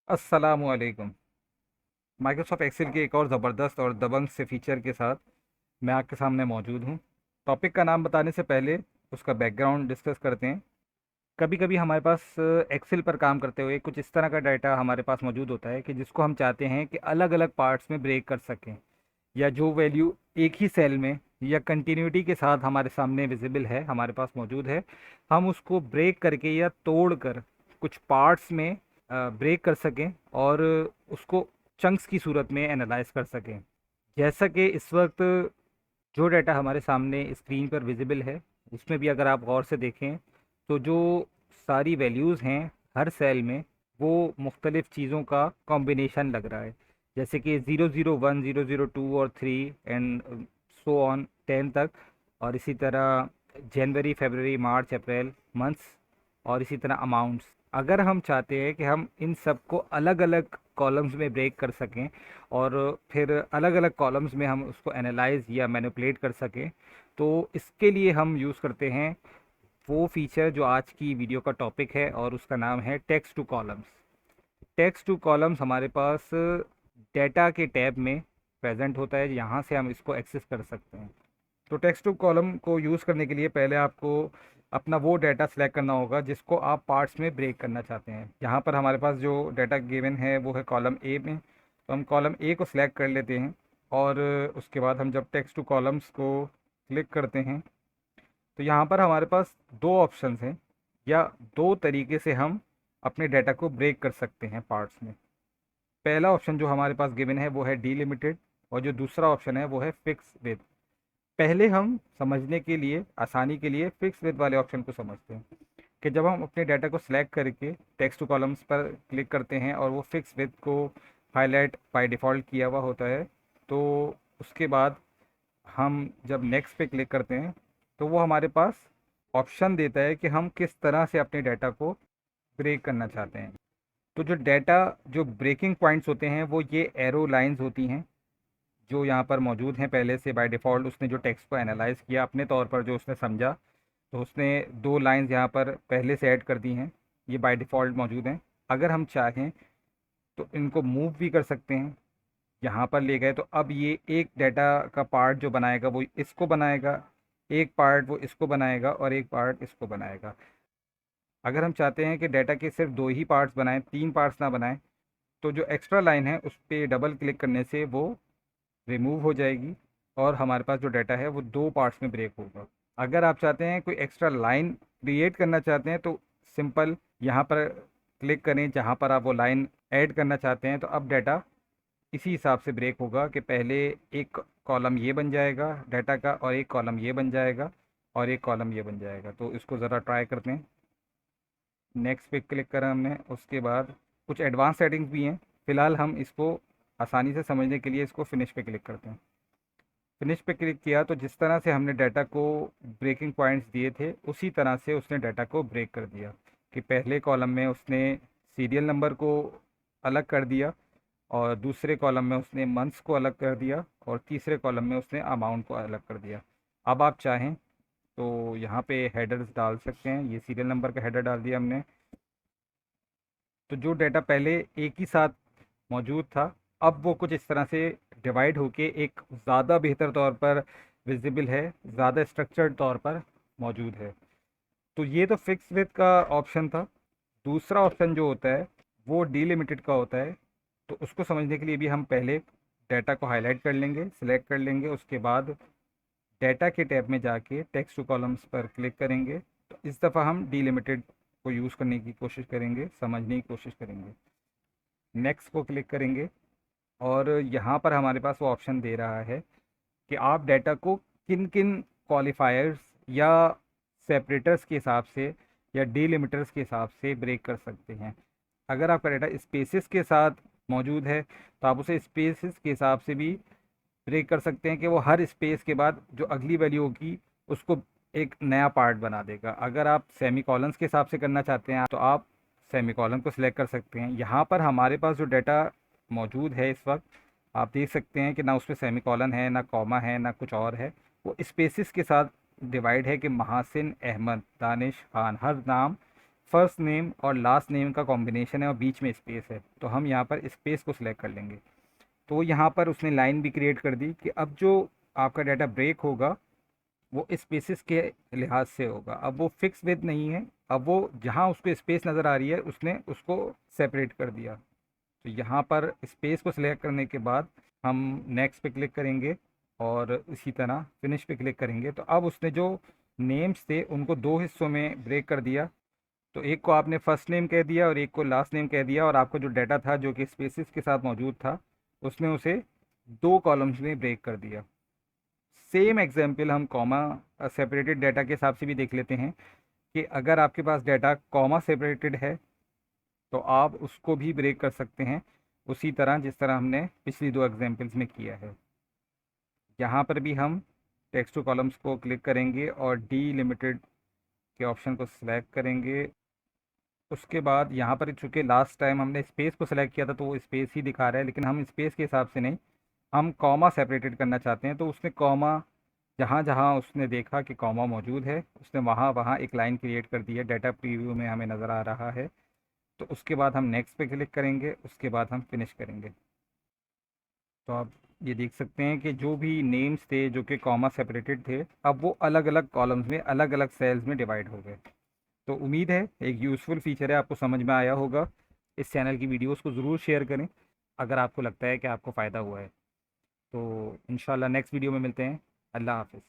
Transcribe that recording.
अस्सलामुअलैकुम। Microsoft Excel के एक और ज़बरदस्त और दबंग से फीचर के साथ मैं आपके सामने मौजूद हूँ। टॉपिक का नाम बताने से पहले उसका बैकग्राउंड डिस्कस करते हैं। कभी कभी हमारे पास एक्सेल पर काम करते हुए कुछ इस तरह का डाटा हमारे पास मौजूद होता है कि जिसको हम चाहते हैं कि अलग अलग पार्ट्स में ब्रेक कर सकें, या जो वैल्यू एक ही सेल में या कंटिन्यूटी के साथ हमारे सामने विजिबल है, हमारे पास मौजूद है, हम उसको ब्रेक करके या तोड़ कर कुछ पार्ट्स में ब्रेक कर सकें और उसको चंक्स की सूरत में एनालाइज कर सकें। जैसा कि इस वक्त जो डाटा हमारे सामने स्क्रीन पर विजिबल है, उसमें भी अगर आप गौर से देखें तो जो सारी वैल्यूज़ हैं हर सेल में, वो मुख्तलिफ़ चीज़ों का कॉम्बिनेशन लग रहा है। जैसे कि 001, 002 और 3 एंड सो ऑन 10 तक, और इसी तरह जनवरी, फरवरी, मार्च, अप्रैल मंथ्स, और इसी तरह अमाउंट्स। अगर हम चाहते हैं कि हम इन सब को अलग अलग कॉलम्स में ब्रेक कर सकें और फिर अलग अलग कॉलम्स में हम उसको एनालाइज या मैनिपुलेट कर सकें, तो इसके लिए हम यूज़ करते हैं वो फीचर जो आज की वीडियो का टॉपिक है, और उसका नाम है text two columns. Text two columns हमारे पास डेटा के टैब में प्रेजेंट होता है, यहाँ से हम इसको एक्सेस कर सकते हैं। तो टेक्स्ट टू कॉलम को यूज़ करने के लिए पहले आपको अपना वो डाटा सेलेक्ट करना होगा जिसको आप पार्ट्स में ब्रेक करना चाहते हैं। यहाँ पर हमारे पास जो डाटा गिवन है वो है कॉलम ए में, तो हम कॉलम ए को सिलेक्ट कर लेते हैं। और उसके बाद हम जब टेक्स्ट टू कॉलम्स को क्लिक करते हैं तो यहाँ पर हमारे पास दो ऑप्शंस हैं, या दो तरीके से हम अपने डाटा को ब्रेक कर सकते हैं पार्ट्स में। पहला ऑप्शन जो हमारे पास गिवन है वो है डीलिमिटेड, और जो दूसरा ऑप्शन है वो है फिक्स विद। पहले हम समझने के लिए, आसानी के लिए, फिक्स विद वाले ऑप्शन को समझते हैं कि जब हम अपने डाटा को सिलेक्ट करके टेक्स्ट टू कॉलम्स पर क्लिक करते हैं और वो फिक्स विद को हाईलाइट बाय डिफ़ॉल्ट किया हुआ होता है, तो उसके बाद हम जब नेक्स्ट पे क्लिक करते हैं तो वो हमारे पास ऑप्शन देता है कि हम किस तरह से अपने डाटा को ब्रेक करना चाहते हैं। तो जो डाटा, जो ब्रेकिंग पॉइंट्स होते हैं वो ये एरो लाइंस होती हैं जो यहाँ पर मौजूद हैं। पहले से बाय डिफ़ॉल्ट उसने जो टेक्स्ट को एनालाइज किया अपने तौर पर, जो उसने समझा, तो उसने दो लाइंस यहाँ पर पहले से ऐड कर दी हैं, ये बाय डिफ़ॉल्ट मौजूद हैं। अगर हम चाहें तो इनको मूव भी कर सकते हैं। यहाँ पर ले गए तो अब ये एक डाटा का पार्ट जो बनाएगा वो इसको बनाएगा, एक पार्ट वो इसको बनाएगा, और एक पार्ट इसको बनाएगा। अगर हम चाहते हैं कि डाटा के सिर्फ दो ही पार्ट्स बनाएं, तीन पार्ट्स ना बनाएं, तो जो एक्स्ट्रा लाइन है उस पर डबल क्लिक करने से वो रिमूव हो जाएगी और हमारे पास जो डाटा है वो दो पार्ट्स में ब्रेक होगा। अगर आप चाहते हैं कोई एक्स्ट्रा लाइन क्रिएट करना चाहते हैं तो सिंपल यहाँ पर क्लिक करें जहाँ पर आप वो लाइन ऐड करना चाहते हैं, तो अब डाटा इसी हिसाब से ब्रेक होगा कि पहले एक कॉलम ये बन जाएगा डाटा का, और एक कॉलम ये बन जाएगा, और एक कॉलम ये बन जाएगा। तो इसको ज़रा ट्राई करते हैं। नेक्स्ट पे क्लिक करा हमने, उसके बाद कुछ एडवांस सेटिंग्स भी हैं। फ़िलहाल हम इसको आसानी से समझने के लिए इसको फिनिश पे क्लिक करते हैं। फिनिश पे क्लिक किया तो जिस तरह से हमने डाटा को ब्रेकिंग पॉइंट्स दिए थे उसी तरह से उसने डाटा को ब्रेक कर दिया कि पहले कॉलम में उसने सीरियल नंबर को अलग कर दिया, और दूसरे कॉलम में उसने मंथ्स को अलग कर दिया, और तीसरे कॉलम में उसने अमाउंट को अलग कर दिया। अब आप चाहें तो यहाँ पे हेडर्स डाल सकते हैं। ये सीरियल नंबर का हेडर डाल दिया हमने। तो जो डाटा पहले एक ही साथ मौजूद था, अब वो कुछ इस तरह से डिवाइड होके एक ज़्यादा बेहतर तौर पर विजिबल है, ज़्यादा स्ट्रक्चर्ड तौर पर मौजूद है। तो ये तो फिक्स विद का ऑप्शन था। दूसरा ऑप्शन जो होता है वो डीलिमिटेड का होता है। तो उसको समझने के लिए भी हम पहले डाटा को हाईलाइट कर लेंगे, सिलेक्ट कर लेंगे, उसके बाद डाटा के टैब में जाके टेक्स्ट टू कॉलम्स पर क्लिक करेंगे। तो इस दफ़ा हम डीलिमिटेड को यूज़ करने की कोशिश करेंगे, समझने की कोशिश करेंगे। नेक्स्ट को क्लिक करेंगे और यहाँ पर हमारे पास वो ऑप्शन दे रहा है कि आप डाटा को किन किन क्वालिफायर्स या सेपरेटर्स के हिसाब से या डीलिमिटर्स के हिसाब से ब्रेक कर सकते हैं। अगर आपका डाटा स्पेसिस के साथ मौजूद है तो आप उसे स्पेसिस के हिसाब से भी ब्रेक कर सकते हैं कि वो हर स्पेस के बाद जो अगली वैल्यू होगी उसको एक नया पार्ट बना देगा। अगर आप सेमी कॉलन्स के हिसाब से करना चाहते हैं तो आप सेमी कॉलन को सिलेक्ट कर सकते हैं। यहाँ पर हमारे पास जो डाटा मौजूद है इस वक्त, आप देख सकते हैं कि ना उसमें सेमी कॉलन है, ना कॉमा है, ना कुछ और है। वो स्पेसिस के साथ डिवाइड है कि महासिन, अहमद, दानिश, खान, हर नाम फर्स्ट नेम और लास्ट नेम का कॉम्बिनेशन है और बीच में स्पेस है, तो हम यहाँ पर स्पेस को सिलेक्ट कर लेंगे। तो यहाँ पर उसने लाइन भी क्रिएट कर दी कि अब जो आपका डाटा ब्रेक होगा वो स्पेसिस के लिहाज से होगा। अब वो फिक्स विद नहीं है, अब वो जहाँ उसको स्पेस नज़र आ रही है उसने उसको सेपरेट कर दिया। तो यहाँ पर स्पेस को सिलेक्ट करने के बाद हम नेक्स्ट पे क्लिक करेंगे और इसी तरह फिनिश पे क्लिक करेंगे। तो अब उसने जो नेम्स थे उनको दो हिस्सों में ब्रेक कर दिया। तो एक को आपने फर्स्ट नेम कह दिया और एक को लास्ट नेम कह दिया, और आपका जो डाटा था जो कि स्पेसिस के साथ मौजूद था उसने उसे दो कॉलम्स में ब्रेक कर दिया। सेम एग्जाम्पल हम कॉमा सेपरेटेड डाटा के हिसाब से भी देख लेते हैं कि अगर आपके पास डाटा कॉमा सेपरेटेड है तो आप उसको भी ब्रेक कर सकते हैं उसी तरह जिस तरह हमने पिछली दो एग्जाम्पल्स में किया है। यहाँ पर भी हम टेक्स्ट टू कॉलम्स को क्लिक करेंगे और डी लिमिटेड के ऑप्शन को सिलेक्ट करेंगे। उसके बाद यहाँ पर चूँकि लास्ट टाइम हमने स्पेस को सिलेक्ट किया था तो वो स्पेस ही दिखा रहा है, लेकिन हम स्पेस के हिसाब से नहीं, हम कॉमा सेपरेटेड करना चाहते हैं। तो उसने कॉमा जहाँ जहाँ उसने देखा कि कॉमा मौजूद है उसने वहाँ वहाँ एक लाइन क्रिएट कर दी है, डाटा प्रीव्यू में हमें नज़र आ रहा है। तो उसके बाद हम नेक्स्ट पे क्लिक करेंगे, उसके बाद हम फिनिश करेंगे। तो आप ये देख सकते हैं कि जो भी नेम्स थे जो कि कॉमा सेपरेटेड थे अब वो अलग अलग कॉलम्स में अलग अलग सेल्स में डिवाइड हो गए। तो उम्मीद है एक यूज़फुल फीचर है, आपको समझ में आया होगा। इस चैनल की वीडियोस को ज़रूर शेयर करें अगर आपको लगता है कि आपको फ़ायदा हुआ है। तो इंशाल्लाह नेक्स्ट वीडियो में मिलते हैं। अल्लाह हाफ़िज़।